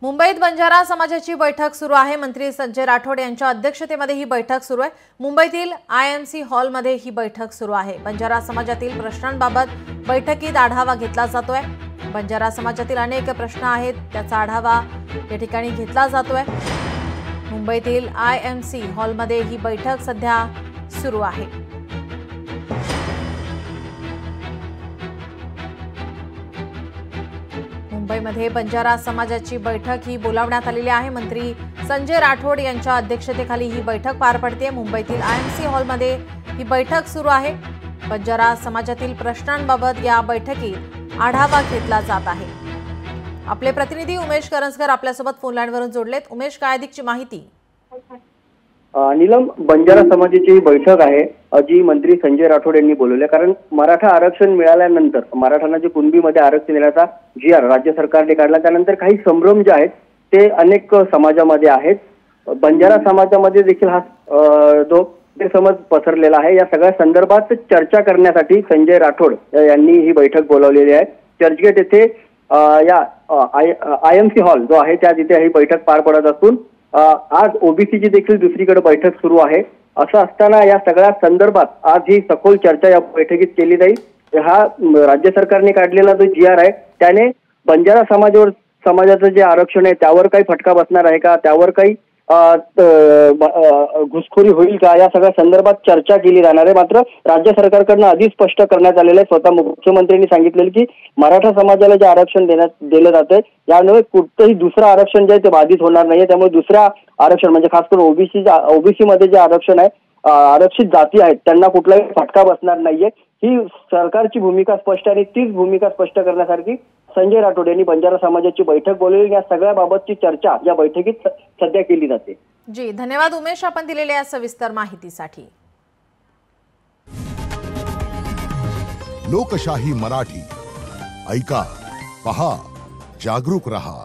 मुंबईत बंजारा समाजाची बैठक सुरू आहे। मंत्री संजय राठोड यांच्या अध्यक्षतेमध्ये ही बैठक सुरू आहे। मुंबईतील IMC हॉलमध्ये ही बैठक सुरू आहे। बंजारा समाजातील प्रश्नांबाबत बैठकीत आढावा घेतला जातोय। बंजारा समाजातील अनेक प्रश्न आहेत, त्याचा आढावा या ठिकाणी घेतला जातोय। मुंबईतील IMC हॉलमध्ये ही बैठक सध्या सुरू आहे। मुंबईमध्ये बंजारा समाजाची बैठक ही बोलावण्यात आलेली आहे। मंत्री संजय राठोड यांच्या अध्यक्षतेखाली ही बैठक पार पडते। मुंबईतील IMC हॉलमध्ये ही बैठक सुरू आहे। बंजारा समाजातील प्रश्नांबाबत या बैठकीत आढावा घेतला जात आहे। आपले प्रतिनिधी उमेश करंजकर आपल्यासोबत फोन लाईनवरून जोडलेत। उमेश, काय अधिकची माहिती? नीलम, बंजारा समाजाची बैठक आहे जी मंत्री संजय राठोड यांनी बोलवली, कारण मराठा आरक्षण मिळाल्यानंतर मराठांना जे कुणबीमध्ये आरक्षण देण्याचा GR राज्य सरकारने काढला, त्यानंतर काही संभ्रम जे आहेत ते अनेक समाजामध्ये आहेत। बंजारा समाजामध्ये देखील हा जो समज पसरलेला आहे। या सगळ्या संदर्भात चर्चा करण्यासाठी संजय राठोड यांनी ही बैठक बोलावलेली आहे। चर्चगेट येथे या IMC हॉल जो आहे त्या तिथे ही बैठक पार पडत असून आज OBCची देखील दुसरीकडे बैठक सुरू आहे। असं असताना या सगळ्या संदर्भात आज ही सखोल चर्चा या बैठकीत केली जाईल। हा राज्य सरकारने काढलेला जो GR आहे त्याने बंजारा समाजाचं जे आरक्षण आहे त्यावर काही फटका बसणार आहे का, त्यावर काही घुसखोरी होईल का, या सगळ्या संदर्भात चर्चा केली जाणार आहे। मात्र राज्य सरकारकडून आधीच स्पष्ट करण्यात आलेलं आहे, स्वतः मुख्यमंत्र्यांनी सांगितलेलं की मराठा समाजाला जे आरक्षण दिलं जाते यामुळे कुठलंही दुसरं आरक्षण जे आहे ते बाधित होणार नाहीये। त्यामुळे दुसऱ्या आरक्षण म्हणजे खास करून OBC मध्ये जे आरक्षण आहे, आरक्षित जाती आहेत त्यांना कुठलाही फटका बसणार नाहीये। ही सरकारची भूमिका स्पष्ट आहे आणि तीच भूमिका स्पष्ट करण्यासाठी संजय राठोड यांनी बंजारा समाजाची बैठक बोलवली। या सगळ्या बाबतची चर्चा या बैठकीत सध्या केली जाते। जी, धन्यवाद उमेश, आपण दिलेल्या सविस्तर माहितीसाठी। लोकशाही मराठी ऐका, पहा, जागरूक रहा।